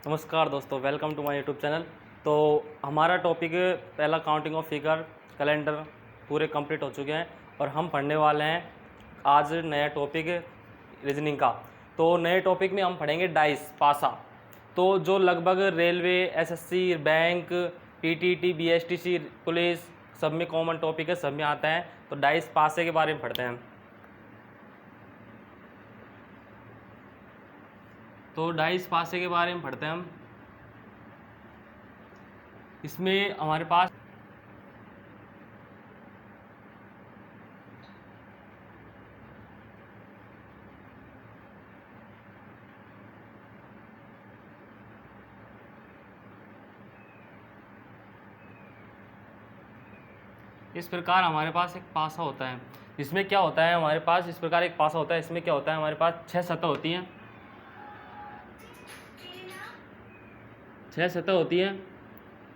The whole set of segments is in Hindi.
नमस्कार दोस्तों, welcome to my YouTube channel. तो हमारा टॉपिक पहला काउंटिंग ऑफ फिगर कैलेंडर पूरे कंप्लीट हो चुके हैं और हम पढ़ने वाले हैं आज नया टॉपिक रीजनिंग का। तो नए टॉपिक में हम पढ़ेंगे डाइस पासा। तो जो लगभग railway, SSC, bank, PTT, BSTC, police सब में कॉमन टॉपिक है, सब में आता है। तो डाइस पासे के बारे में पढ़ते हैं। तो डाइस पासे के बारे में पढ़ते हैं हम। इसमें हमारे पास इस प्रकार हमारे पास एक पासा होता है। इसमें क्या होता है, हमारे पास इस प्रकार एक पासा होता है। इसमें क्या होता है, हमारे पास 6 सतह होती हैं। 6 सतह होती हैं।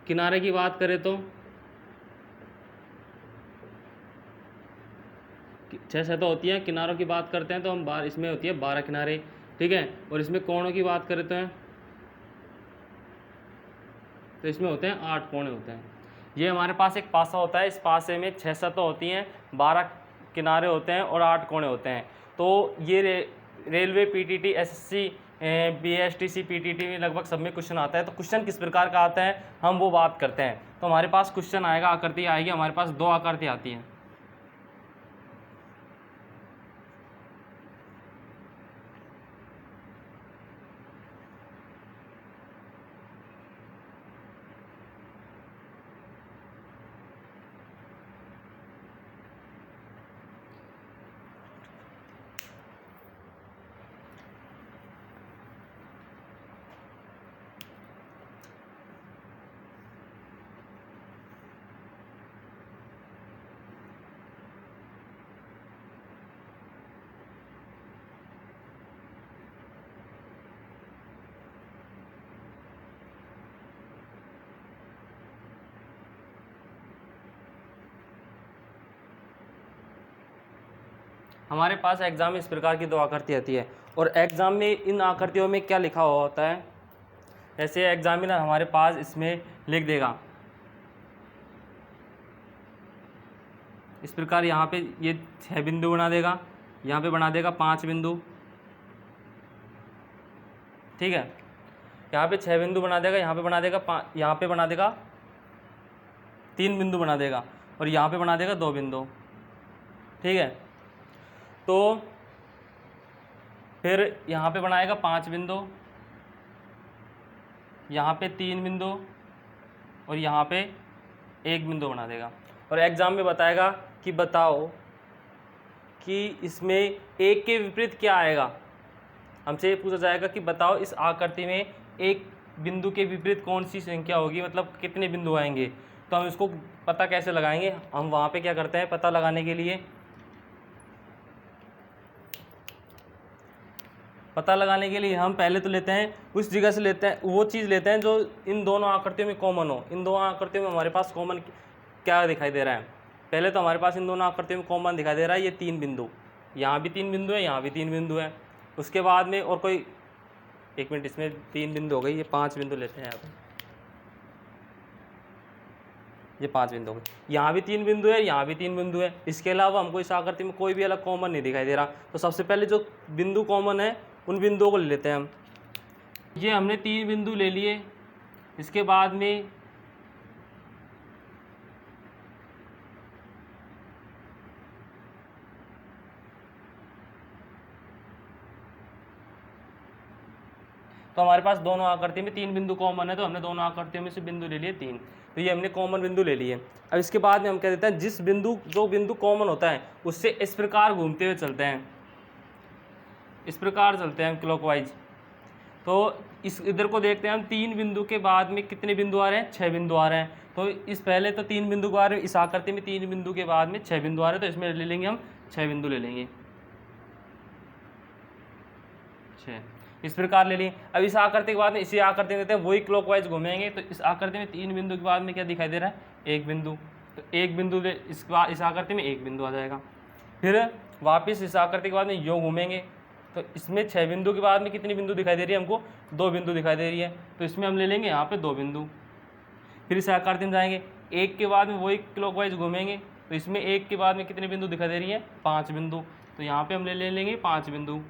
किनारे की बात करें तो 6 सतह होती हैं। किनारों की बात करते हैं तो हम इसमें होती है 12 किनारे, ठीक है। और इसमें कोणों की बात करें तो इसमें होते हैं 8 कोणे होते हैं। ये हमारे पास एक पासा होता है। इस पासे में 6 सतह होती हैं, 12 किनारे होते हैं और 8 कोणे होते हैं। तो ये railway, PTT, SSC, BSTC, PTT में लगभग सब में क्वेश्चन आता है। तो क्वेश्चन किस प्रकार का आता है हम वो बात करते हैं। तो हमारे पास क्वेश्चन आएगा, आकृति आएगी। हमारे पास 2 आकृति आती हैं। हमारे पास एग्जाम में इस प्रकार की 2 आकृति आती है और एग्जाम में इन आकृतियों में क्या लिखा हुआ होता है, ऐसे एग्जामिनर हमारे पास इसमें लिख देगा इस प्रकार। यहाँ पे ये 6 बिंदु बना देगा, यहाँ पे बना देगा 5 बिंदु, ठीक है। यहाँ पे 6 बिंदु बना देगा, यहाँ पे बना देगा 5, यहाँ पे बना देगा 3 बिंदु बना देगा और यहाँ पे बना देगा 2 बिंदु, ठीक है। तो फिर यहाँ पे बनाएगा 5 बिंदु, यहाँ पे 3 बिंदु और यहाँ पे 1 बिंदु बना देगा। और एग्ज़ाम में बताएगा कि बताओ कि इसमें एक के विपरीत क्या आएगा। हमसे ये पूछा जाएगा कि बताओ इस आकृति में एक बिंदु के विपरीत कौन सी संख्या होगी, मतलब कितने बिंदु आएंगे। तो हम इसको पता कैसे लगाएंगे, हम वहाँ पे क्या करते हैं, पता लगाने के लिए हम पहले तो लेते हैं उस जगह से लेते हैं, वो चीज़ लेते हैं जो इन दोनों आकृतियों में कॉमन हो। इन दोनों आकृतियों में हमारे पास कॉमन क्या दिखाई दे रहा है। पहले तो हमारे पास इन दोनों आकृतियों में कॉमन दिखाई दे रहा है ये 3 बिंदु, यहाँ भी 3 बिंदु है, यहाँ भी 3 बिंदु है। उसके बाद में और कोई 1 मिनट, इसमें 3 बिंदु हो गई, ये 5 बिंदु लेते हैं। यहाँ पर ये 5 बिंदु हो गए, यहाँ भी 3 बिंदु है, यहाँ भी 3 बिंदु है। इसके अलावा हमको इस आकृति में कोई भी अलग कॉमन नहीं दिखाई दे रहा। तो सबसे पहले जो बिंदु कॉमन है उन बिंदुओं को ले लेते हैं हम। ये हमने 3 बिंदु ले लिए। इसके बाद में तो हमारे पास दोनों आकृति में 3 बिंदु कॉमन है, तो हमने दोनों आकृतियों में से बिंदु ले लिए 3। तो ये हमने कॉमन बिंदु ले लिए। अब इसके बाद में हम कह देते हैं जो बिंदु कॉमन होता है उससे इस प्रकार घूमते हुए चलते हैं, इस प्रकार चलते हैं हम क्लॉकवाइज। तो इस इधर को देखते हैं हम, 3 बिंदु के बाद में कितने बिंदु आ रहे हैं, 6 बिंदु आ रहे हैं। तो इस पहले तो 3 बिंदु आ रहे हैं, इस आकृति में 3 बिंदु के बाद में 6 बिंदु आ रहे हैं, तो इसमें ले लेंगे हम 6 बिंदु ले लेंगे, 6 इस प्रकार ले लिए। अब इस आकृति के बाद में इसी आकृति में देते हैं, वही क्लॉकवाइज घूमेंगे। तो इस आकृति में 3 बिंदु के बाद में क्या दिखाई दे रहा है, 1 बिंदु। तो 1 बिंदु इस आकृति में 1 बिंदु आ जाएगा। फिर वापस इस आकृति के बाद में यूँ घूमेंगे, तो इसमें 6 बिंदु के बाद में कितनी बिंदु दिखाई दे रही है हमको? 2 बिंदु दिखाई दे रही है। तो इसमें हम ले लेंगे यहाँ पे 2 बिंदु। फिर इस आकृति में जाएंगे, 1 के बाद में वही क्लॉकवाइज घूमेंगे, तो इसमें 1 के बाद में कितनी बिंदु दिखाई दे रही है? 5 बिंदु। तो यहाँ पे हम ले लेंगे 5 बिंदु।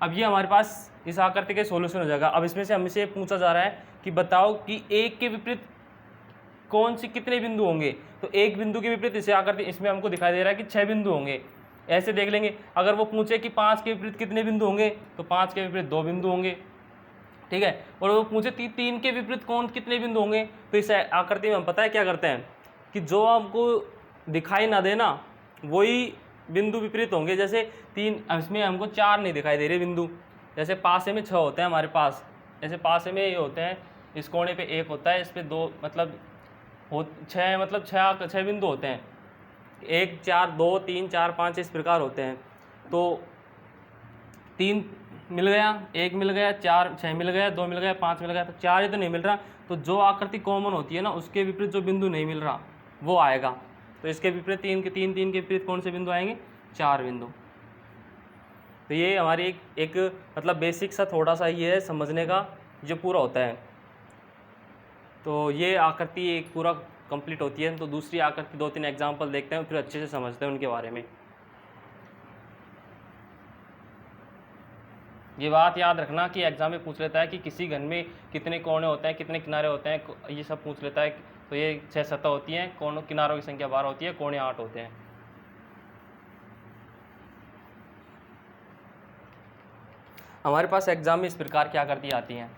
अब ये हमारे पास इस आकृति का सॉल्यूशन हो जाएगा। अब इसमें से हमसे पूछा जा रहा है कि बताओ कि 1 के विपरीत कौन सी कितने बिंदु होंगे? तो 1 बिंदु के विपरीत इसे आकृति इसमें हमको दिखाई दे रहा है कि 6 बिंदु होंगे। ऐसे देख लेंगे। अगर वो पूछे कि 5 के विपरीत कितने बिंदु होंगे, तो 5 के विपरीत 2 बिंदु होंगे, ठीक है। और वो पूछे 3 के विपरीत कौन कितने बिंदु होंगे, तो इस आकृति में हम पता है क्या करते हैं कि जो हमको दिखाई ना देना वही बिंदु विपरीत होंगे। जैसे 3, इसमें हमको 4 नहीं दिखाई दे रहे बिंदु, जैसे पासे में 6 होते हैं हमारे पास, जैसे पासे में ये होते हैं, इस कोने पे 1 होता है, इस पे 2, मतलब 6, मतलब 6 बिंदु होते हैं। 1, 4, 2, 3, 4, 5 इस प्रकार होते हैं। तो 3 मिल गया, 1 मिल गया, 4, 6 मिल गया, 2 मिल गया, 5 मिल गया, तो 4 ही तो नहीं मिल रहा। तो जो आकृति कॉमन होती है ना, उसके विपरीत जो बिंदु नहीं मिल रहा वो आएगा। तो इसके विपरीत 3 के विपरीत कौन से बिंदु आएंगे? 4 बिंदु। तो ये हमारी एक मतलब बेसिक सा थोड़ा सा ये है समझने का, जो पूरा होता है। तो ये आकृति एक पूरा कंप्लीट होती है। तो दूसरी आकृति 2-3 एग्जाम्पल देखते हैं, फिर अच्छे से समझते हैं उनके बारे में। ये बात याद रखना कि एग्जाम में पूछ लेता है कि किसी घन में कितने कोने होते हैं, कितने किनारे होते हैं, ये सब पूछ लेता है। तो ये 6 सतह होती हैं, कोनों किनारों की संख्या 12 होती है, कोने 8 होते हैं। हमारे पास एग्जाम में इस प्रकार की आकृति आती हैं।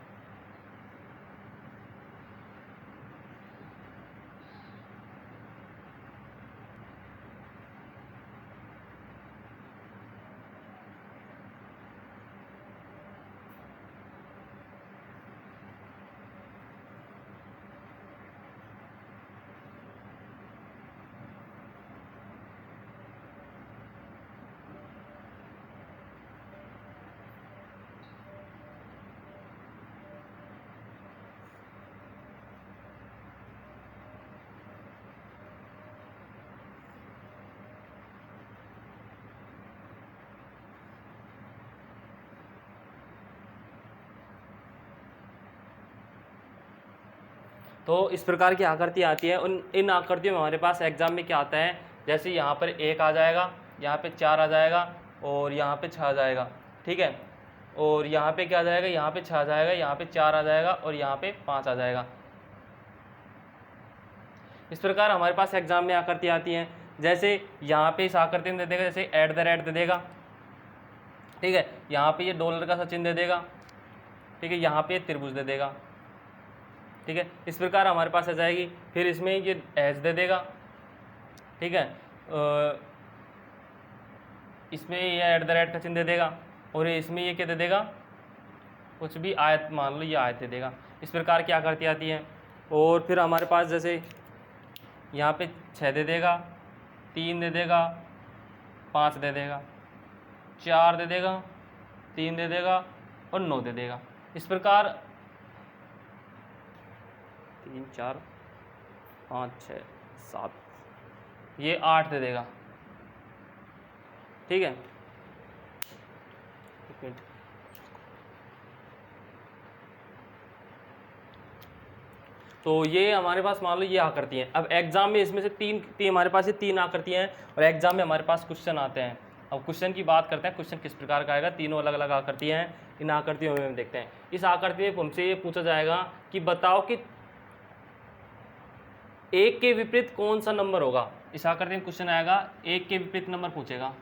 तो इस प्रकार की आकृति आती है। इन आकृतियों में हमारे पास एग्जाम में क्या आता है, जैसे यहाँ पर 1 आ जाएगा, यहाँ पे 4 आ जाएगा, और यहाँ पे 6 आ जाएगा, ठीक है। और यहाँ पे क्या आ जाएगा? यहाँ पे 6 आ जाएगा, यहाँ पे 4 आ जाएगा, और यहाँ पे 5 आ जाएगा। इस प्रकार हमारे पास एग्जाम में आकृति आती हैं। जैसे यहाँ पे इस आकृति में दे देगा, जैसे @ दे देगा, ठीक है। यहाँ पे ये डॉलर का सा चिन्ह दे देगा, ठीक है। यहाँ पे त्रिभुज दे देगा, ठीक है। इस प्रकार हमारे पास आ जाएगी। फिर इसमें ये एच दे देगा, ठीक है। इसमें ये @ का चिन्ह दे देगा, और इसमें ये क्या दे देगा? कुछ भी आयत, मान लो ये आयत दे देगा। इस प्रकार की आकृति आती है। और फिर हमारे पास जैसे यहाँ पे 6 दे देगा, 3 दे देगा, 5 दे देगा, 4 दे देगा, 3 दे देगा, और 9 दे देगा। इस प्रकार 3, 4, 5, 6, 7, ये 8 दे देगा, ठीक है। एक मिनट। तो ये हमारे पास मान लो ये आकृति है। अब एग्जाम में इसमें से तीन हमारे पास ये 3 आकृतियाँ हैं, और एग्जाम में हमारे पास क्वेश्चन आते हैं। अब क्वेश्चन की बात करते हैं, क्वेश्चन किस प्रकार का आएगा। तीनों अलग अलग आकृतियाँ हैं, इन आकृतियों में हम देखते हैं। इस आकृति में हमसे ये पूछा जाएगा कि बताओ कि 1 के विपरीत कौन सा नंबर होगा। इस आकृति में क्वेश्चन आएगा, 1 के विपरीत नंबर पूछेगा।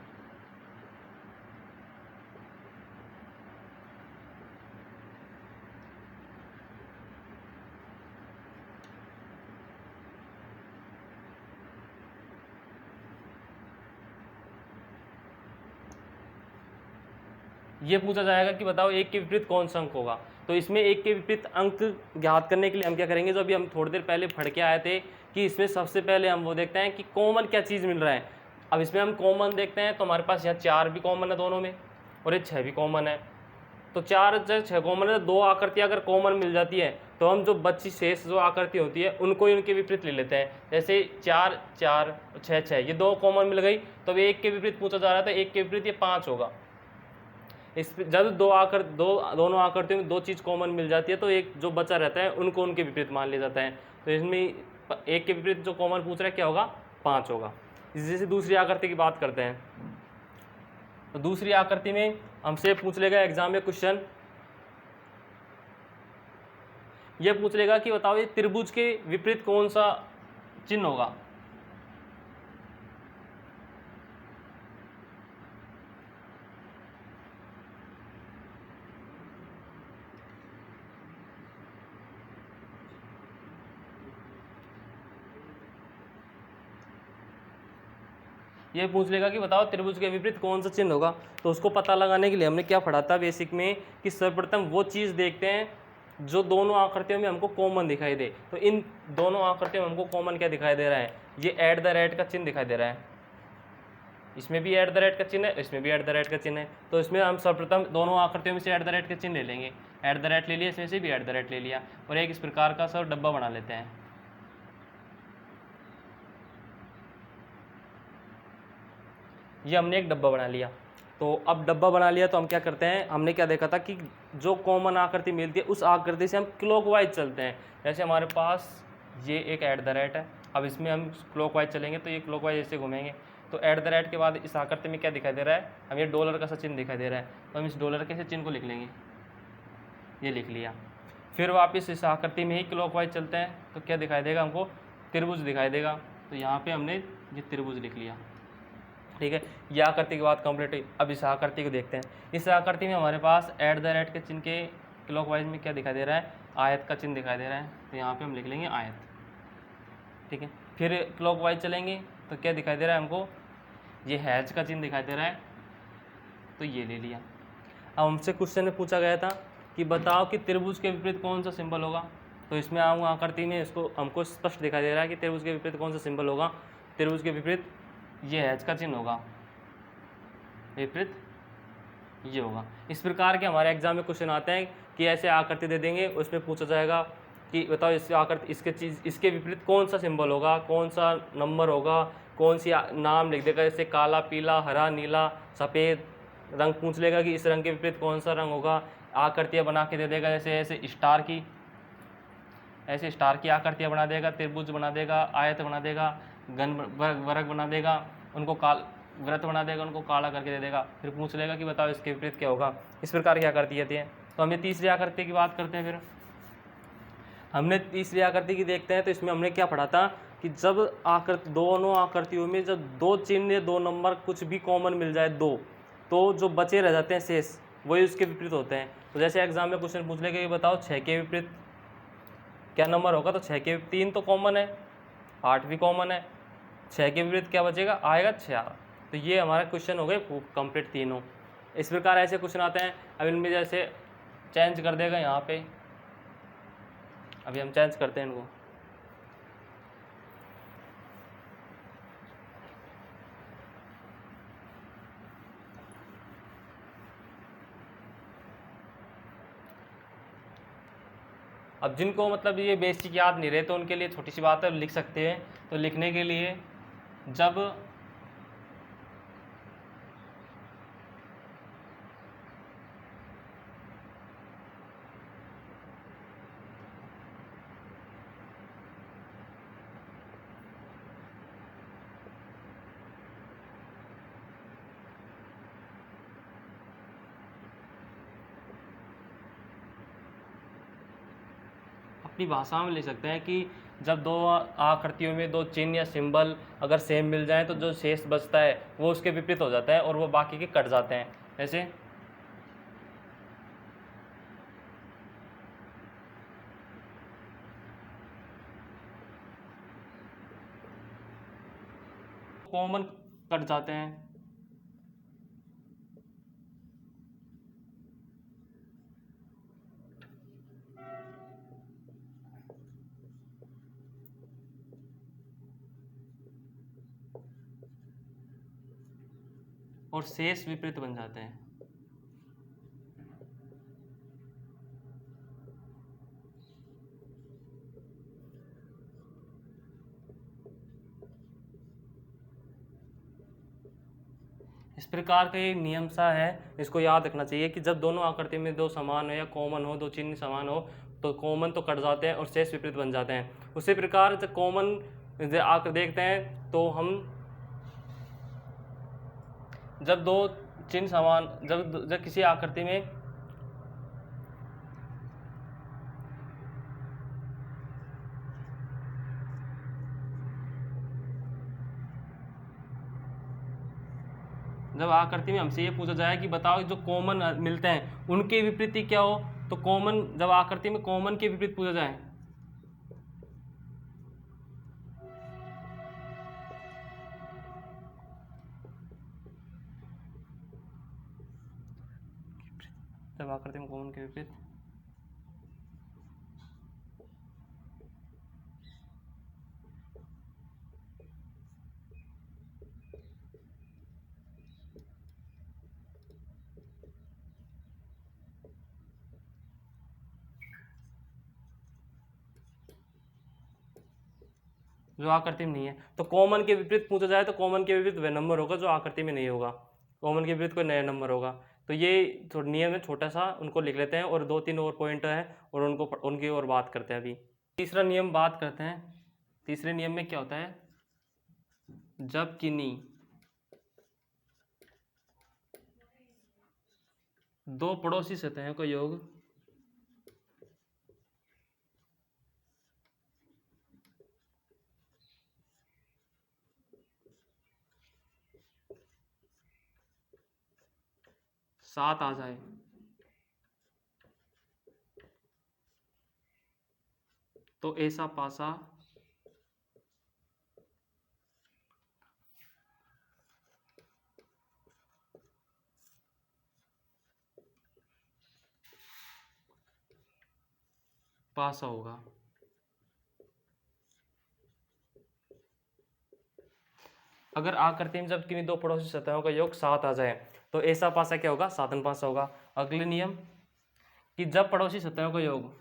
ये पूछा जाएगा कि बताओ 1 के विपरीत कौन सा अंक होगा। तो इसमें 1 के विपरीत अंक ज्ञात करने के लिए हम क्या करेंगे, जो अभी हम थोड़ी देर पहले पढ़ के आए थे कि इसमें सबसे पहले हम वो देखते हैं कि कॉमन क्या चीज़ मिल रहा है। अब इसमें हम कॉमन देखते हैं, तो हमारे पास यहाँ 4 भी कॉमन है दोनों में, और ये 6 भी कॉमन है। तो 4 से 6 कॉमन है, 2 आकृति अगर कॉमन मिल जाती है तो हम जो बची शेष जो आकृति होती है उनको इनके विपरीत ले लेते हैं। जैसे 4, 4, 6, 6, ये 2 कॉमन मिल गई, तो अब 1 के विपरीत पूछा जा रहा था, 1 के विपरीत ये 5 होगा। इस जब दोनों आकृतियों में दो चीज़ कॉमन मिल जाती है तो एक जो बचा रहता है उनको उनके विपरीत मान लिया जाता है। तो इसमें एक के विपरीत जो कॉमन पूछ रहा है क्या होगा, 5 होगा। जैसे दूसरी आकृति की बात करते हैं, तो दूसरी आकृति में हमसे पूछ लेगा एग्जाम में क्वेश्चन, ये पूछ लेगा कि बताओ ये त्रिभुज के विपरीत कौन सा चिन्ह होगा। ये पूछ लेगा कि बताओ त्रिभुज के विपरीत कौन सा चिन्ह होगा। तो उसको पता लगाने के लिए हमने क्या पढ़ा था बेसिक में कि सर्वप्रथम वो चीज़ देखते हैं जो दोनों आकृतियों में हमको कॉमन दिखाई दे। तो इन दोनों आकृतियों में हमको कॉमन क्या दिखाई दे रहा है, ये ऐट द रेट का चिन्ह दिखाई दे रहा है। इसमें भी ऐट द रेट का चिन्ह है, इसमें भी ऐट द रेट का चिन्ह है। तो इसमें हम सर्वप्रथम दोनों आकृतियों में से ऐट द रेट का चिन्ह ले लेंगे। ऐट द रेट ले लिया, इसमें से भी ऐट द रेट ले लिया और एक इस प्रकार का सब डब्बा बना लेते हैं। ये हमने एक डब्बा बना लिया। तो अब डब्बा बना लिया तो हम क्या करते हैं, हमने क्या देखा था कि जो कॉमन आकृति मिलती है उस आकृति से हम क्लॉकवाइज चलते हैं। जैसे हमारे पास ये एक ऐट द रेट है, अब इसमें हम क्लॉकवाइज चलेंगे तो ये क्लॉकवाइज ऐसे घूमेंगे। तो ऐट द रेट के बाद इस आकृति में क्या दिखाई दे रहा है, हमें ये डॉलर का सा चिन्ह दिखाई दे रहा है। तो हम इस डॉलर के से चिन्ह को लिख लेंगे, ये लिख लिया। फिर वापस इस आकृति में ही क्लॉकवाइज चलते हैं तो क्या दिखाई देगा हमको, त्रिभुज दिखाई देगा। तो यहाँ पे हमने ये त्रिभुज लिख लिया, ठीक है। ये आकृति की बात कंप्लीट हुई। अब इस आकृति को देखते हैं। इस आकृति में हमारे पास ऐट द रेट के चिन्ह के क्लॉकवाइज में क्या दिखाई दे रहा है, आयत का चिन्ह दिखाई दे रहा है। तो यहाँ पे हम लिख लेंगे आयत, ठीक है। फिर क्लॉकवाइज चलेंगे तो क्या दिखाई दे रहा है हमको, ये हैज का चिन्ह दिखाई दे रहा है, तो ये ले लिया। अब हमसे क्वेश्चन में पूछा गया था कि बताओ कि त्रिभुज के विपरीत कौन सा सिंबल होगा। तो इसमें आकृति में इसको हमको स्पष्ट दिखाई दे रहा है कि त्रिभुज के विपरीत कौन सा सिंबल होगा। त्रिभुज के विपरीत ये हैज का चिन्ह होगा, विपरीत ये होगा। इस प्रकार के हमारे एग्जाम में क्वेश्चन आते हैं कि ऐसे आकृति दे देंगे, उसमें पूछा जाएगा कि बताओ इस आकृति इसके विपरीत कौन सा सिंबल होगा, कौन सा नंबर होगा, कौन सी नाम लिख देगा, जैसे काला, पीला, हरा, नीला, सफ़ेद रंग पूछ लेगा कि इस रंग के विपरीत कौन सा रंग होगा। आकृतियाँ बना के दे देगा, जैसे ऐसे स्टार की आकृतियाँ बना देगा, त्रिभुज बना देगा, आयत बना देगा, घन वर्ग बना देगा, उनको वृत्त बना देगा, उनको काला करके दे देगा। फिर पूछ लेगा कि बताओ इसके विपरीत क्या होगा। इस प्रकार की आकृतियाँ थी। तो हमें तीसरी आकृति की बात करते हैं। फिर हमने तीसरी आकृति की देखते हैं। तो इसमें हमने क्या पढ़ा था कि जब दोनों आकृतियों में जब दो चिन्ह या दो नंबर कुछ भी कॉमन मिल जाए दो, तो जो बचे रह जाते हैं शेष वही उसके विपरीत होते हैं। तो जैसे एग्जाम में क्वेश्चन पूछ लेगा कि बताओ 6 के विपरीत क्या नंबर होगा। तो 6 के 3 तो कॉमन है, 8 भी कॉमन है, 6 के विपरीत क्या बचेगा, आएगा 6। तो ये हमारा क्वेश्चन हो गए कंप्लीट तीनों। इस प्रकार ऐसे क्वेश्चन आते हैं। अब इनमें जैसे चेंज कर देगा यहाँ पे, अभी हम चेंज करते हैं इनको। अब जिनको मतलब ये बेसिक याद नहीं रहे तो उनके लिए छोटी सी बात है, लिख सकते हैं। तो लिखने के लिए जब अपनी भाषा में लिख सकते हैं कि जब दो आकृतियों में दो चिन्ह या सिंबल अगर सेम मिल जाए तो जो शेष बचता है वो उसके विपरीत हो जाता है और वो बाकी के कट जाते हैं। जैसे कॉमन कट जाते हैं, और शेष विपरीत बन जाते हैं। इस इस प्रकार का ये नियम सा है, इसको याद रखना चाहिए कि जब दोनों आकृति में दो समान हो या कॉमन हो, दो चिन्ह समान हो, तो कॉमन तो कट जाते हैं और शेष विपरीत बन जाते हैं। उसी प्रकार जब कॉमन आकर देखते हैं तो हम जब दो चिन्ह समान, जब किसी आकृति में जब आकृति में हमसे ये पूछा जाए कि बताओ जो कॉमन मिलते हैं उनके विपरीत क्या हो, तो कॉमन, जब आकृति में कॉमन के विपरीत पूछा जाए जब आकृति में कॉमन के विपरीत जो आकृति में नहीं है, तो कॉमन के विपरीत पूछा जाए तो कॉमन के विपरीत वह नंबर होगा जो आकृति में नहीं होगा, कॉमन के विपरीत कोई नया नंबर होगा। तो ये थोड़ा नियम है छोटा सा, उनको लिख लेते हैं और 2-3 और पॉइंट हैं और उनकी और बात करते हैं। अभी तीसरा नियम बात करते हैं। तीसरे नियम में क्या होता है, जब किन्हीं दो पड़ोसी सतहों का योग सात आ जाए तो ऐसा पासा पासा होगा। अगर आकृति में जब किन्हीं दो पड़ोसी सतहों का योग 7 आ जाए तो ऐसा पासा क्या होगा, साधन पासा होगा। अगले नियम कि जब पड़ोसी सतहों का योग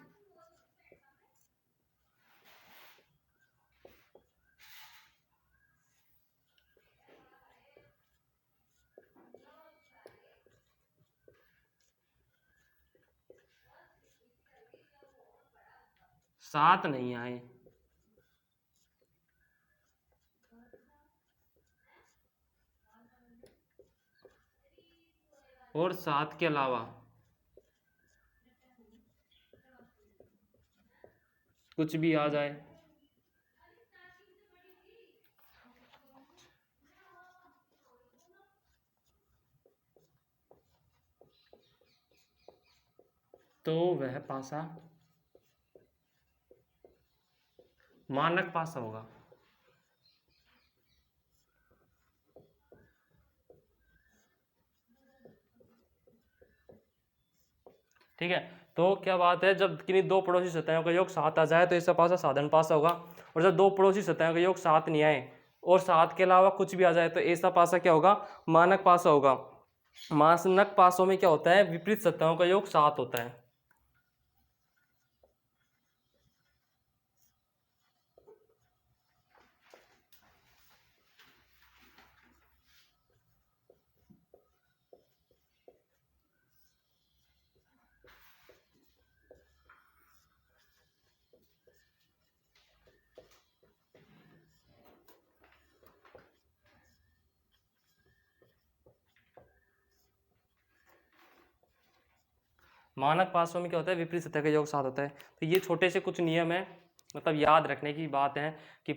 सात नहीं आए और 7 के अलावा कुछ भी आ जाए तो वह पासा मानक पासा होगा। ठीक है, तो क्या बात है, जब किन्हीं दो पड़ोसी सतहों का योग 7 आ जाए तो ऐसा पासा साधन पासा होगा। और जब दो पड़ोसी सतहों का योग 7 नहीं आए और 7 के अलावा कुछ भी आ जाए तो ऐसा पासा क्या होगा, मानक पासा होगा। मानक पासों में क्या होता है, विपरीत सतहों का योग 7 होता है। मानक पासों में क्या होता है, विपरीत सतह का योग 7 होता है। तो ये छोटे से कुछ नियम है, मतलब याद रखने की बात है कि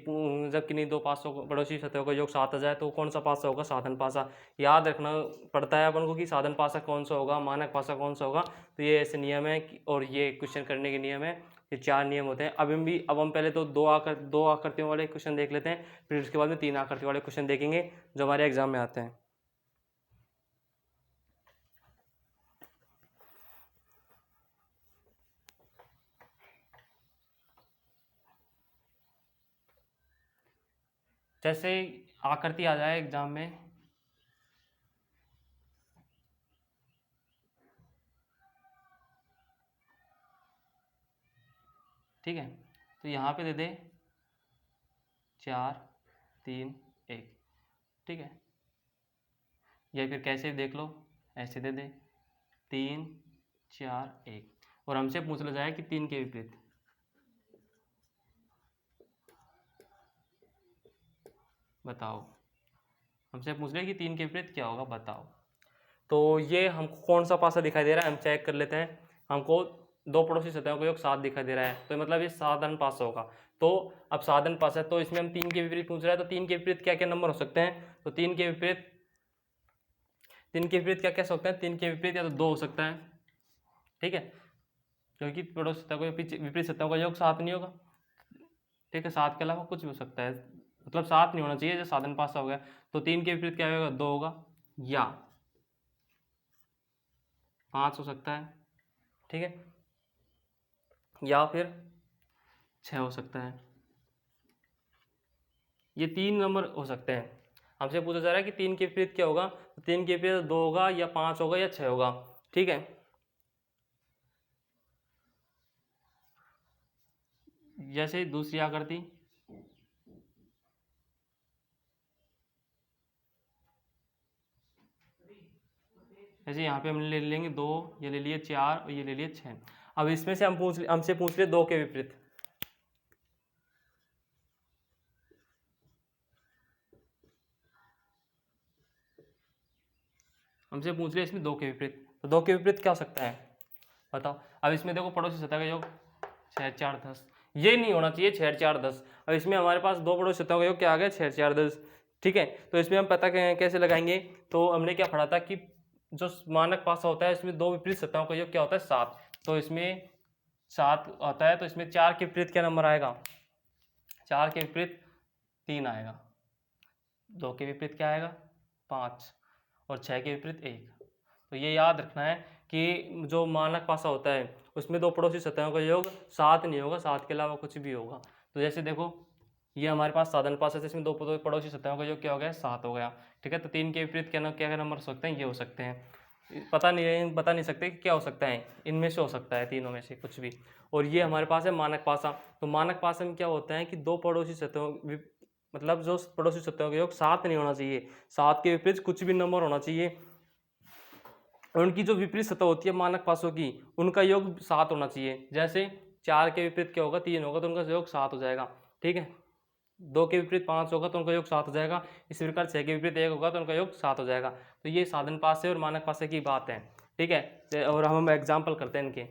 जब किन्हीं दो पासों को पड़ोसी सतहों का योग 7 आ जाए तो कौन सा पासा होगा, साधन पासा। याद रखना पड़ता है अपन को कि साधन पासा कौन सा होगा, मानक पासा कौन सा होगा। तो ये ऐसे नियम है और ये क्वेश्चन करने के नियम है, ये 4 नियम होते हैं। अब हम पहले तो दो आकृतियों वाले क्वेश्चन देख लेते हैं, फिर उसके बाद में 3 आकृति वाले क्वेश्चन देखेंगे जो हमारे एग्जाम में आते हैं। जैसे आकृति आ जाए एग्जाम में, ठीक है, तो यहाँ पे दे दे 4 3 1, ठीक है। या फिर कैसे देख लो, ऐसे दे दे 3 4 1, और हमसे पूछ लिया जाए कि 3 के विपरीत। बताओ, हमसे पूछ लिया कि 3 के विपरीत क्या होगा, बताओ। तो ये हमको कौन सा पासा दिखाई दे रहा है, हम चेक कर लेते हैं। हमको दो पड़ोसी सतहों का योग 7 दिखाई दे रहा है, तो मतलब ये साधारण पासा होगा। तो अब साधारण पासा है, तो इसमें हम 3 के विपरीत पूछ रहा है, तो 3 के विपरीत क्या क्या नंबर हो सकते हैं, तो 3 के विपरीत क्या क्या सकते हैं, 3 के विपरीत या तो 2 हो सकता है, ठीक है, क्योंकि पड़ोसी सतहों का विपरीत सतहों का योग 7 नहीं होगा, ठीक है, 7 के अलावा कुछ भी हो सकता है, मतलब 7 नहीं होना चाहिए, जो साधारण पासा हो गया। तो 3 के विपरीत क्या होगा, 2 होगा, या 5 हो सकता है, ठीक है, या फिर 6 हो सकता है। ये 3 नंबर हो सकते हैं। हमसे पूछा जा रहा है कि 3 के विपरीत क्या होगा, तो 3 के विपरीत 2 होगा, या 5 होगा, या 6 होगा, ठीक है। जैसे दूसरी आकृति, जैसे यहाँ पे हम ले लेंगे 2, ये ले लिए 4 और ये ले लिए 6। अब इसमें से हमसे पूछ लिए 2 के विपरीत, हमसे पूछ लिया इसमें 2 के विपरीत, तो 2 के विपरीत क्या हो सकता है, बताओ। अब इसमें देखो पड़ोसी सतह का योग 6 4 10, ये नहीं होना चाहिए 6 4 10। अब इसमें हमारे पास दो पड़ोसी सतहों का योग क्या आ गया, 6 4 10, ठीक है। तो इसमें हम पता कैसे लगाएंगे, तो हमने क्या पढ़ा था कि जो मानक पासा होता है इसमें दो विपरीत सतहों का योग क्या होता है, 7। तो इसमें 7 आता है, तो इसमें 4 के विपरीत क्या नंबर आएगा, 4 के विपरीत 3 आएगा, 2 के विपरीत क्या आएगा 5, और 6 के विपरीत 1। तो ये याद रखना है कि जो मानक पासा होता है उसमें दो पड़ोसी सतहों का योग 7 नहीं होगा, 7 के अलावा कुछ भी होगा। तो जैसे देखो ये हमारे पास साधारण पासा है, इसमें दो पड़ोसी सतहों का योग क्या हो गया, 7 हो गया, ठीक है। तो 3 के विपरीत क्या क्या नंबर हो सकते हैं, ये हो सकते हैं, बता नहीं सकते कि क्या हो सकता है, इनमें से हो सकता है, तीनों में से कुछ भी। और ये हमारे पास है मानक पासा। तो मानक पासा में क्या होता है कि दो पड़ोसी सतहों, मतलब जो पड़ोसी सतहों का योग 7 नहीं होना चाहिए, 7 के विपरीत कुछ भी नंबर होना चाहिए, और उनकी जो विपरीत सतह होती है मानक पासों की, उनका योग 7 होना चाहिए। जैसे 4 के विपरीत क्या होगा, 3 होगा, तो उनका योग 7 हो जाएगा, ठीक है। 2 के विपरीत 5 होगा तो उनका योग 7 हो जाएगा। इसी प्रकार 6 के विपरीत 1 होगा तो उनका योग 7 हो जाएगा। तो ये साधारण पासे और मानक पासे की बात है, ठीक है। और हम एग्जाम्पल करते हैं इनके।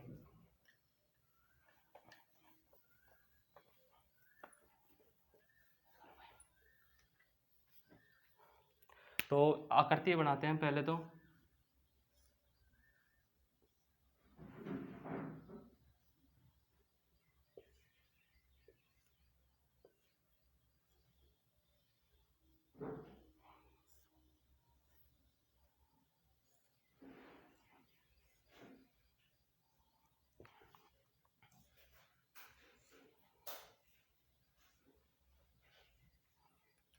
तो आकृति बनाते हैं पहले तो।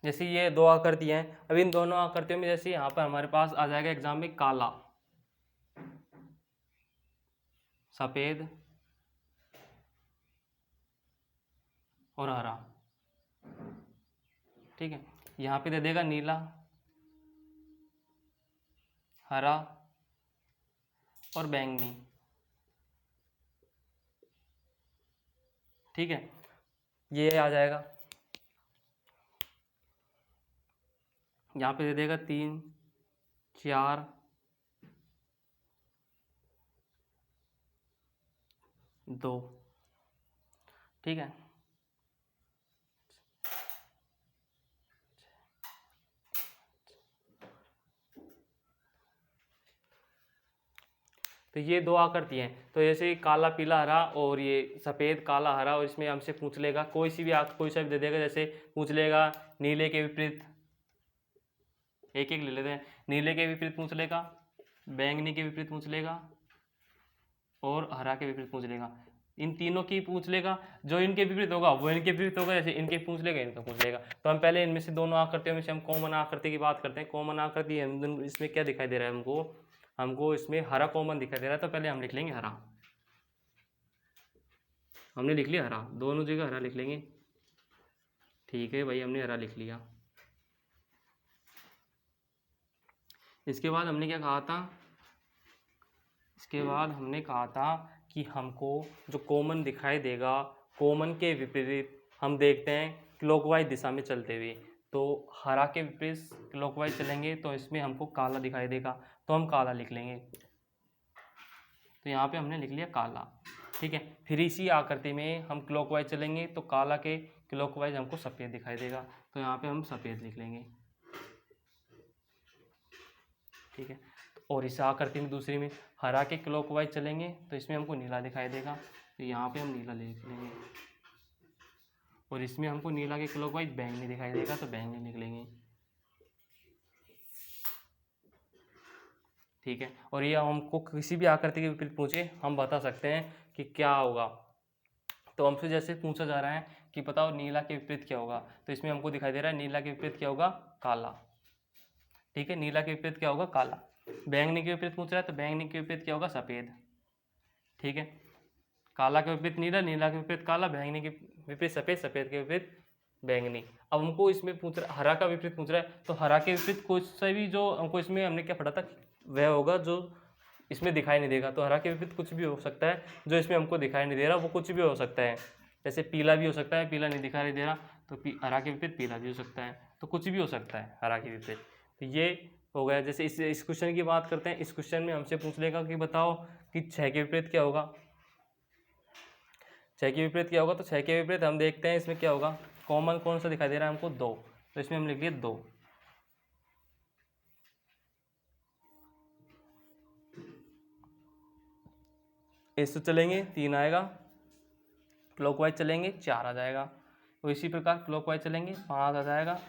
जैसे ये दो आकृतियां हैं, अब इन दोनों आकृतियों में जैसे यहाँ पर हमारे पास आ जाएगा एग्जाम में काला, सफेद और हरा, ठीक है। यहाँ पे दे देगा नीला, हरा और बैंगनी, ठीक है, ये आ जाएगा। यहाँ पे दे देगा 3 4 2, ठीक है। तो ये दो आकृति हैं। तो जैसे काला पीला हरा और ये सफ़ेद काला हरा, और इसमें हमसे पूछ लेगा कोई सी भी दे देगा। जैसे पूछ लेगा नीले के विपरीत, एक एक ले लेते हैं, नीले के विपरीत पूछ लेगा, बैंगनी के विपरीत पूछ लेगा और हरा के विपरीत पूछ लेगा। इन तीनों की पूछ लेगा, जो इनके विपरीत होगा वो इनके विपरीत होगा, जैसे इनके पूछ लेगा इनका पूछ लेगा। तो हम पहले इनमें से दोनों आकृतियों में से हम कॉमन आकृति की बात करते हैं। कॉमन आकृति इसमें क्या दिखाई दे रहा है, हमको इसमें हरा कॉमन दिखाई दे रहा है। तो पहले हम लिख लेंगे हरा, हमने लिख लिया हरा, दोनों जगह हरा लिख लेंगे, ठीक है भाई, हमने हरा लिख लिया। इसके बाद हमने क्या कहा था, इसके बाद हमने कहा था कि हमको जो कॉमन दिखाई देगा, कॉमन के विपरीत हम देखते हैं क्लॉकवाइज दिशा में चलते हुए, तो हरा के विपरीत क्लॉकवाइज चलेंगे तो इसमें हमको काला दिखाई देगा, तो हम काला लिख लेंगे। तो यहाँ पे हमने लिख लिया काला, ठीक है। फिर इसी आकृति में हम क्लॉकवाइज चलेंगे तो काला के क्लॉकवाइज हमको सफ़ेद दिखाई देगा, तो यहाँ पे हम सफ़ेद लिख लेंगे, ठीक है। और इस आकृति में दूसरी में हरा के क्लॉकवाइज चलेंगे तो इसमें हमको नीला दिखाई देगा, तो यहाँ पे हम नीला लिख लेंगे। और इसमें हमको नीला के क्लॉकवाइज बैंगनी दिखाई देगा, तो बैंगनी लिख लेंगे, ठीक है। और ये हमको किसी भी आकृति के विपरीत पूछे हम बता सकते हैं कि क्या होगा। तो हमसे जैसे पूछा जा रहा है कि बताओ नीला के विपरीत क्या होगा, तो इसमें हमको दिखाई दे रहा है नीला के विपरीत क्या होगा, काला, ठीक है। नीला के विपरीत क्या होगा, काला। बैंगनी के विपरीत पूछ रहा है तो बैंगनी के विपरीत क्या होगा, सफ़ेद, ठीक है। काला के विपरीत नीला, नीला के विपरीत काला, बैंगनी के विपरीत सफ़ेद, सफ़ेद के विपरीत बैंगनी। अब हमको इसमें पूछ रहा है हरा का विपरीत पूछ रहा है, तो हरा के विपरीत कुछ से भी जो हमको इसमें हमने क्या पढ़ा था वह होगा जो इसमें दिखाई नहीं देगा। तो हरा के विपरीत कुछ भी हो सकता है, जो इसमें हमको दिखाई नहीं दे रहा वो कुछ भी हो सकता है। जैसे पीला भी हो सकता है, पीला नहीं दिखाई दे रहा तो हरा के विपरीत पीला भी हो सकता है, तो कुछ भी हो सकता है हरा के विपरीत। तो ये हो गया। जैसे इस क्वेश्चन की बात करते हैं, इस क्वेश्चन में हमसे पूछ लेगा कि बताओ कि 6 के विपरीत क्या होगा, 6 के विपरीत क्या होगा। तो 6 के विपरीत हम देखते हैं इसमें क्या होगा, कॉमन कौन सा दिखाई दे रहा है हमको, 2, तो इसमें हम लिख लिए 2। इससे चलेंगे 3 आएगा, क्लॉकवाइज चलेंगे 4 आ जाएगा। तो इसी प्रकार क्लॉकवाइज चलेंगे 5 आ जाएगा,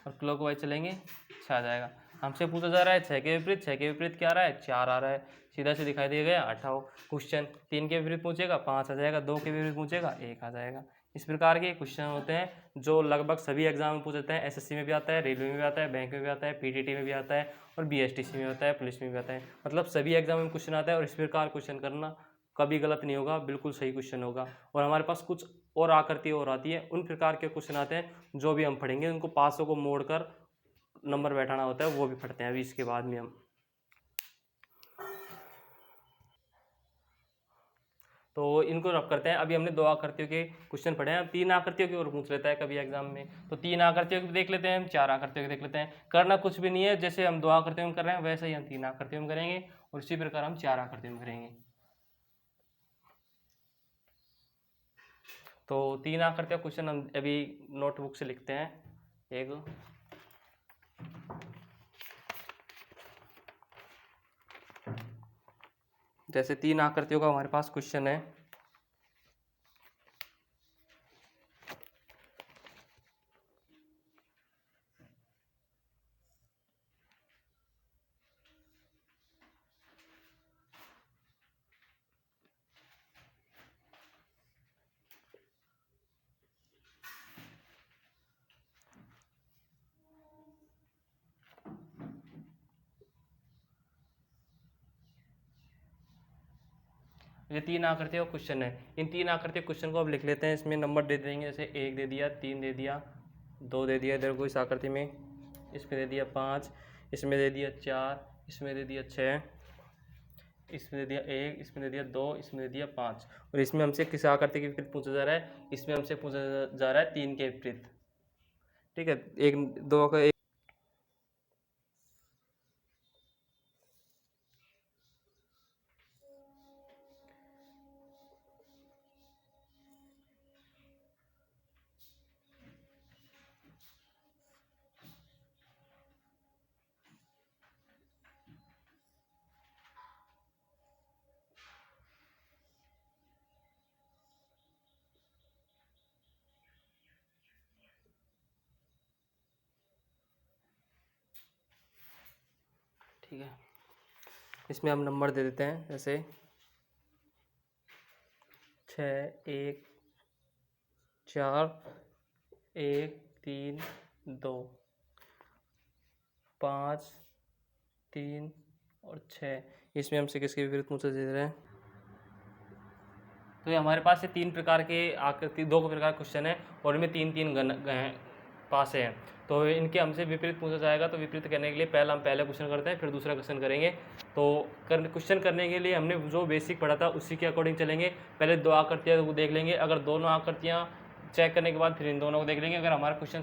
और क्लॉकवाइज चलेंगे 6 आ जाएगा। हमसे पूछा जा रहा है 6 के विपरीत, 6 के विपरीत क्या आ रहा है, 4 आ रहा है, सीधा से दिखाई दे गया। 8वां क्वेश्चन 3 के विपरीत पूछेगा 5 आ जाएगा, 2 के विपरीत पूछेगा 1 आ जाएगा। इस प्रकार के क्वेश्चन होते हैं जो लगभग सभी एग्जाम में पूछते हैं। एसएससी में भी आता है, रेलवे में भी आता है, बैंक में भी आता है, पीटीटी में भी आता है, और बीएसटीसी में आता है, पुलिस में भी आता है। मतलब सभी एग्जाम में क्वेश्चन आता है, और इस प्रकार क्वेश्चन करना कभी गलत नहीं होगा, बिल्कुल सही क्वेश्चन होगा। और हमारे पास कुछ और आकृति और आती है, उन प्रकार के क्वेश्चन आते हैं जो भी हम पढ़ेंगे, उनको पासों को मोड़कर नंबर बैठाना होता है, वो भी पढ़ते हैं अभी इसके बाद में हम। तो इनको रब करते हैं। अभी हमने 2 आकृतियों के क्वेश्चन पढ़े हैं, अब 3 आकृतियों की और पूछ लेता है कभी एग्जाम में, तो 3 आकृतियों को देख लेते हैं हम, 4 आकृतियों को देख लेते हैं। करना कुछ भी नहीं है, जैसे हम 2 आकृतियों में कर रहे हैं वैसे ही हम 3 आकृतियों में करेंगे, और इसी प्रकार हम 4 आकृतियों में करेंगे। तो 3 आकृतियों का क्वेश्चन हम अभी नोटबुक से लिखते हैं। एक जैसे 3 आकृतियों का हमारे पास क्वेश्चन है, ये 3 आकृतियों का क्वेश्चन है। इन 3 आकृतियों क्वेश्चन को अब लिख लेते हैं, इसमें नंबर दे देंगे। जैसे 1 दे दिया, 3 दे दिया, 2 दे दिया इधर को इस आकृति में, इसमें दे दिया 5, इसमें दे दिया 4, इसमें दे दिया 6, इसमें दे दिया 1, इसमें दे दिया 2, इसमें दे दिया 5। और इसमें हमसे किस आकृति के विपरीत पूछा जा रहा है, इसमें हमसे पूछा जा रहा है 3 के विपरीत, ठीक है। 1 2 का ठीक है। इसमें हम नंबर दे देते हैं, जैसे 6 1 4 1 3 2 5 3 और 6। इसमें हमसे किसके विपरीत पूछा जा रहा है। तो ये हमारे पास ये 3 प्रकार के आकृति, 2 प्रकार क्वेश्चन है, और इनमें 3 3 पास हैं। तो इनके हमसे विपरीत पूछा जाएगा। तो विपरीत करने के लिए पहला हम पहले क्वेश्चन करते हैं, फिर दूसरा क्वेश्चन करेंगे। तो क्वेश्चन करने के लिए हमने जो बेसिक पढ़ा था उसी के अकॉर्डिंग चलेंगे। पहले दो आकृतियाँ को देख लेंगे, अगर दोनों आकृतियाँ चेक करने के बाद फिर इन दोनों को देख लेंगे। अगर हमारा क्वेश्चन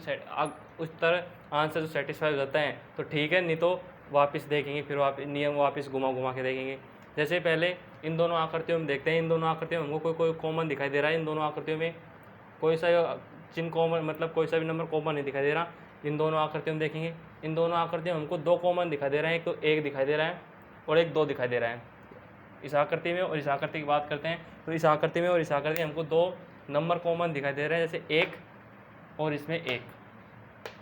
उस तरह आंसर जो सेटिस्फाई हो जाता है तो ठीक है, नहीं तो वापस देखेंगे, फिर नियम वापस घुमा के देखेंगे। जैसे पहले इन दोनों आकृतियों में देखते हैं, इन दोनों आकृतियों में हमको कोई कॉमन दिखाई दे रहा है। इन दोनों आकृतियों में कोई सा चिन्ह कॉमन, मतलब कोई सा भी नंबर कॉमन नहीं दिखाई दे रहा। इन दोनों आकृतियों में देखेंगे, इन दोनों आकृतियों में हमको दो कॉमन दिखाई दे रहे हैं, एक तो एक दिखाई दे रहा है और एक दो दिखाई दे रहा है इस आकृति में। और इस आकृति की बात करते हैं तो इस आकृति में और इस आकृति में हमको दो नंबर कॉमन दिखाई दे रहे हैं, जैसे एक और इसमें एक,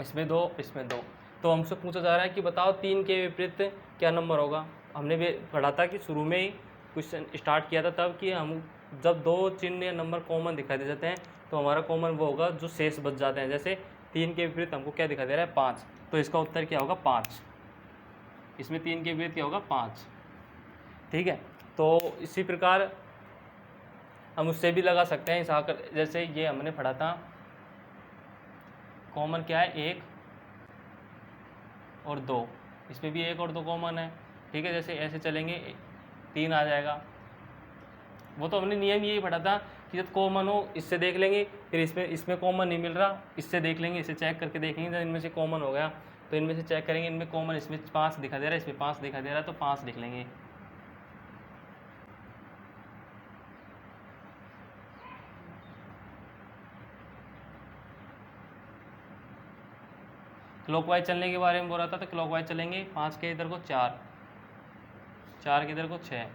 इसमें दो, इसमें दो। तो हमसे पूछा जा रहा है कि बताओ 3 के विपरीत क्या नंबर होगा। हमने भी पढ़ा था कि शुरू में ही क्वेश्चन स्टार्ट किया था तब कि हम जब दो चिन्ह या नंबर कॉमन दिखाई दे जाते हैं तो हमारा कॉमन वो होगा जो शेष बच जाते हैं। जैसे 3 के विपरीत हमको क्या दिखाई दे रहा है, 5, तो इसका उत्तर क्या होगा, 5। इसमें 3 के विपरीत क्या होगा, 5। ठीक है, तो इसी प्रकार हम उससे भी लगा सकते हैं। जैसे ये हमने पढ़ा था कॉमन क्या है, 1 और 2, इसमें भी 1 और 2 कॉमन है। ठीक है, जैसे ऐसे चलेंगे 3 आ जाएगा। वो तो हमने नियम यही पढ़ा था कि जब कॉमन हो इससे देख लेंगे, फिर इसमें कॉमन नहीं मिल रहा, इससे देख लेंगे, इससे चेक करके देखेंगे जब इनमें से कॉमन हो गया तो इनमें से चेक करेंगे, इनमें कॉमन, इसमें 5 दिखा दे रहा है, इसमें 5 दिखा दे रहा है, तो 5 लिख लेंगे। क्लॉकवाइज चलने के बारे में बोल रहा था, तो क्लॉकवाइज चलेंगे। 5 के इधर को 4, 4 के इधर को 6,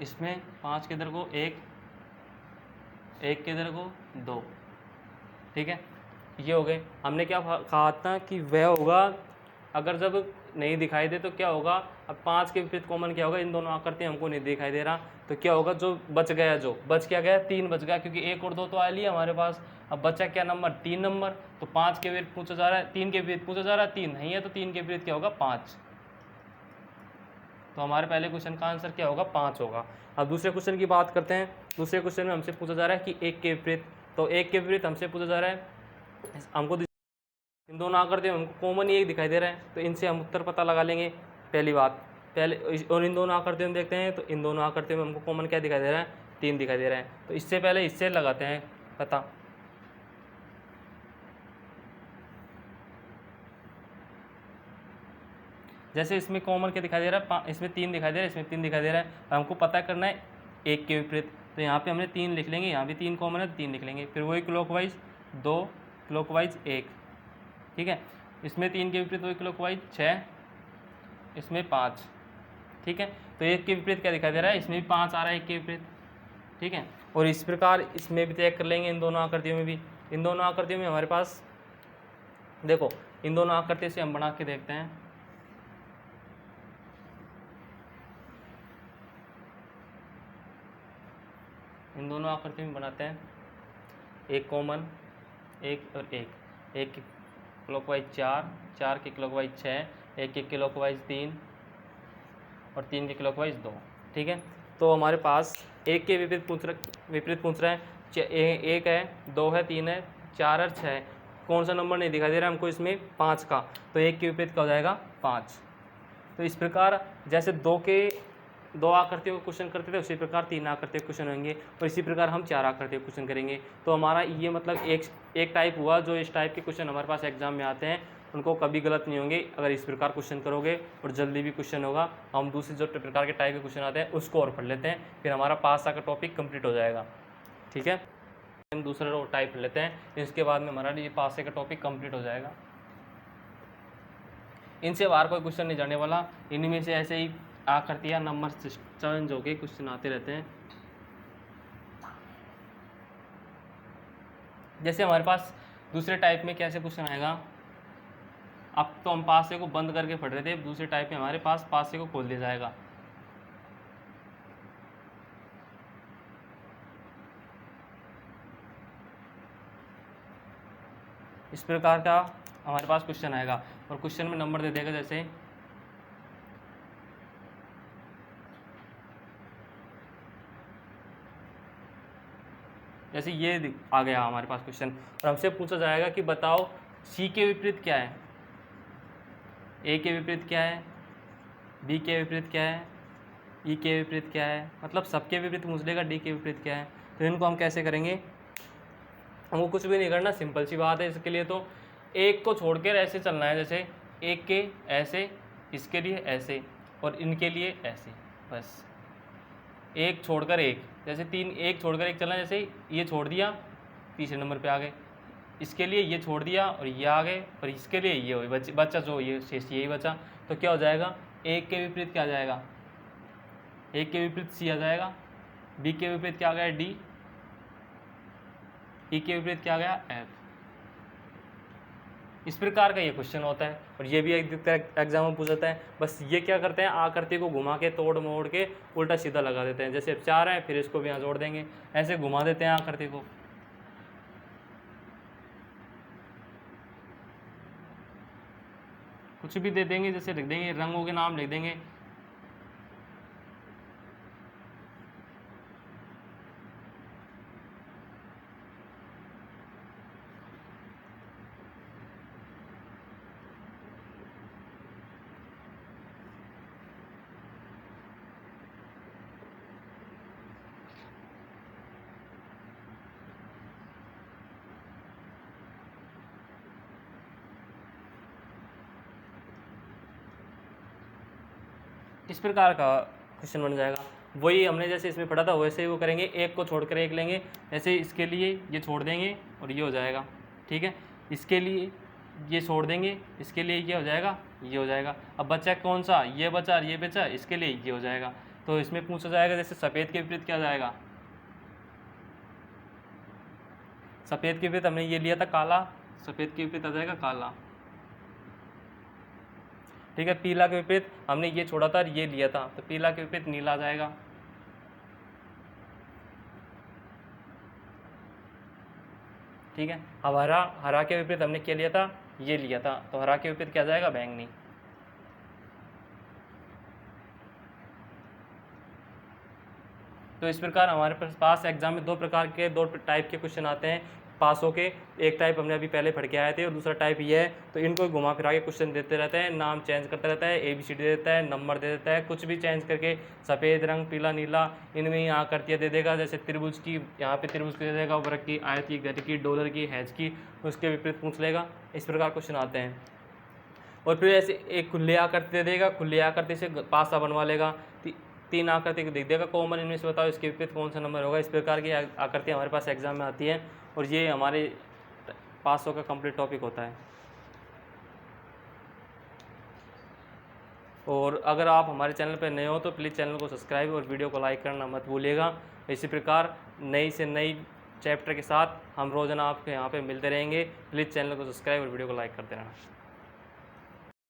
इसमें 5 के इधर को 1, 1 के इधर को 2। ठीक है, ये हो गए। हमने क्या कहा था कि वह होगा अगर जब नहीं दिखाई दे तो क्या होगा। अब 5 के विपरीत कॉमन क्या होगा, इन दोनों आकृतियाँ हमको नहीं दिखाई दे रहा, तो क्या होगा, जो बच गया, जो बच क्या गया, 3 बच गया, क्योंकि 1 और 2 तो आ लिया हमारे पास। अब बचा क्या नंबर, 3 नंबर। तो 5 के विपरीत पूछा जा रहा है, 3 के विपरीत पूछा जा रहा है, 3 नहीं है तो 3 के विपरीत क्या होगा, 5। तो हमारे पहले क्वेश्चन का आंसर क्या होगा, 5 होगा। अब दूसरे क्वेश्चन की बात करते हैं। दूसरे क्वेश्चन में हमसे पूछा जा रहा है कि 1 के विपरीत, तो 1 के विपरीत हमसे पूछा जा रहा है, हमको इन दोनों आकृतियों में हमको कॉमन ही एक दिखाई दे रहा है, तो इनसे हम उत्तर पता लगा लेंगे। पहली बात और इन दोनों आकृतियों में देखते हैं तो इन दोनों आकृतियों में हमको कॉमन क्या दिखाई दे रहा है, 3 दिखाई दे रहा है। तो इससे पहले इससे लगाते हैं पता। जैसे इसमें कॉमन क्या दिखाई दे रहा है, इसमें 3 दिखाई दे रहा है, इसमें 3 दिखाई दे रहा है, और हमको पता करना है 1 के विपरीत। तो यहाँ पे हमने 3 लिख लेंगे, यहाँ भी 3 कॉमन है तो 3 लिख लेंगे। फिर वही क्लॉकवाइज 2, क्लॉकवाइज 1। ठीक है, इसमें 3 के विपरीत वही क्लॉकवाइज 6, इसमें 5। ठीक है, तो 1 के विपरीत क्या दिखाई दे रहा है, इसमें भी 5 आ रहा है 1 के विपरीत। ठीक है, और इस प्रकार इसमें भी चेक कर लेंगे, इन दोनों आकृतियों में भी। इन दोनों आकृतियों में हमारे पास देखो, इन दोनों आकृति से हम बना के देखते हैं। इन दोनों आकृति में बनाते हैं, एक कॉमन, एक और एक, एक के क्लॉकवाइज 4, 4 के क्लॉकवाइज 6, एक के क्लॉकवाइज 3 और 3 के क्लॉकवाइज 2। ठीक है, तो हमारे पास 1 के विपरीत पूछ रहा है। 1 है, 2 है, 3 है, 4 और 6 है। कौन सा नंबर नहीं दिखाई दे रहा है हमको इसमें, 5 का, तो 1 के विपरीत क्या हो जाएगा, 5। तो इस प्रकार जैसे 2 आकृतियों का क्वेश्चन करते थे उसी प्रकार 3 आकृतियों क्वेश्चन होंगे, और इसी प्रकार हम 4 आकृतियों क्वेश्चन करेंगे। तो हमारा ये मतलब एक टाइप हुआ, जो इस टाइप के क्वेश्चन हमारे पास एग्जाम में आते हैं उनको कभी गलत नहीं होंगे अगर इस प्रकार क्वेश्चन करोगे, और जल्दी भी क्वेश्चन होगा। हम दूसरे जो प्रकार के टाइप के क्वेश्चन आते हैं उसको और पढ़ लेते हैं, फिर हमारा पासा का टॉपिक कंप्लीट हो जाएगा। ठीक है, हम दूसरा टाइप लेते हैं, इसके बाद में हमारा ये पासे का टॉपिक कंप्लीट हो जाएगा। इनसे बाहर कोई क्वेश्चन नहीं जाने वाला, इनमें से ऐसे ही आकृतियाँ नंबर चेंज होके क्वेश्चन आते रहते हैं। जैसे हमारे पास दूसरे टाइप में कैसे क्वेश्चन आएगा, अब तो हम पासे को बंद करके पढ़ रहे थे, दूसरे टाइप में हमारे पास पासे को खोल दिया जाएगा। इस प्रकार का हमारे पास क्वेश्चन आएगा, और क्वेश्चन में नंबर दे देगा। जैसे ये आ गया हमारे पास क्वेश्चन, और हमसे पूछा जाएगा कि बताओ सी के विपरीत क्या है, ए के विपरीत क्या है, बी के विपरीत क्या है, ई के विपरीत क्या है, मतलब सबके विपरीत पूछ लेगा डी के विपरीत क्या है। तो इनको हम कैसे करेंगे, हमको कुछ भी नहीं करना, सिंपल सी बात है। इसके लिए तो एक को छोड़कर ऐसे चलना है, जैसे एक के ऐसे, इसके लिए ऐसे और इनके लिए ऐसे, बस एक छोड़कर एक, जैसे तीन एक छोड़कर एक चलना, जैसे ये छोड़ दिया तीसरे नंबर पे आ गए, इसके लिए ये छोड़ दिया और ये आ गए, और इसके लिए ये हो बच्चा जो ये शेष यही बचा। तो क्या हो जाएगा, एक के विपरीत क्या आ जाएगा, एक के विपरीत सी आ जाएगा, बी के विपरीत क्या आ गया डी, ई के विपरीत क्या आ गया एफ। इस प्रकार का ये क्वेश्चन होता है और ये भी एक एग्जाम में पूछा जाता है। बस ये क्या करते हैं, आकृति को घुमा के तोड़ मोड़ के उल्टा सीधा लगा देते हैं, जैसे अब 4 है फिर इसको भी यहाँ जोड़ देंगे, ऐसे घुमा देते हैं आकृति को। कुछ भी दे देंगे, जैसे लिख देंगे रंगों के नाम लिख देंगे, इस प्रकार का क्वेश्चन बन जाएगा। वही हमने जैसे इसमें पढ़ा था वैसे ही वो करेंगे, एक को छोड़कर एक लेंगे, जैसे इसके लिए ये छोड़ देंगे और ये हो जाएगा, ठीक है, इसके लिए ये छोड़ देंगे, इसके लिए ये हो जाएगा, ये हो जाएगा। अब बचा कौन सा, ये बचा और ये बचा, इसके लिए ये हो जाएगा। तो इसमें पूछा जाएगा जैसे सफ़ेद के विपरीत क्या जाएगा, सफ़ेद के विपरीत हमने ये लिया था काला, सफ़ेद के विपरीत आ जाएगा काला, ठीक है। पीला के विपरीत हमने ये छोड़ा था और ये लिया था, तो पीला के विपरीत नीला आ जाएगा, ठीक है। अब हरा, हरा के विपरीत हमने क्या लिया था, ये लिया था, तो हरा के विपरीत क्या जाएगा बैंगनी। तो इस प्रकार हमारे पास एग्जाम में 2 प्रकार के 2 टाइप के क्वेश्चन आते हैं पास हो के। एक टाइप हमने अभी पहले पढ़ के आए थे और दूसरा टाइप ये है। तो इनको घुमा फिरा के क्वेश्चन देते रहते हैं, नाम चेंज करता रहता है, ABCD दे देता है, नंबर दे देता है, कुछ भी चेंज करके सफ़ेद रंग, पीला, नीला, इनमें ही आकृतियाँ दे देगा। जैसे त्रिभुज की, यहाँ पे त्रिभुज की दे देगा, वर्ग की, आयत की, घर की, डॉलर की, हैज की, उसके विपरीत पूछ लेगा। इस प्रकार क्वेश्चन आते हैं। और फिर ऐसे एक खुले आकृति दे देगा, खुले आकृति से पासा बनवा लेगा, 3 आकृति को देख देगा कॉमन, इनमें से बताओ इसके विपरीत कौन सा नंबर होगा। इस प्रकार की आकृति हमारे पास एग्जाम में आती है और ये हमारे पास का कंप्लीट टॉपिक होता है। और अगर आप हमारे चैनल पर नए हो तो प्लीज़ चैनल को सब्सक्राइब और वीडियो को लाइक करना मत भूलिएगा। इसी प्रकार नई से नई चैप्टर के साथ हम रोज़ाना आपके यहाँ पे मिलते रहेंगे। प्लीज़ चैनल को सब्सक्राइब और वीडियो को लाइक करते रहना।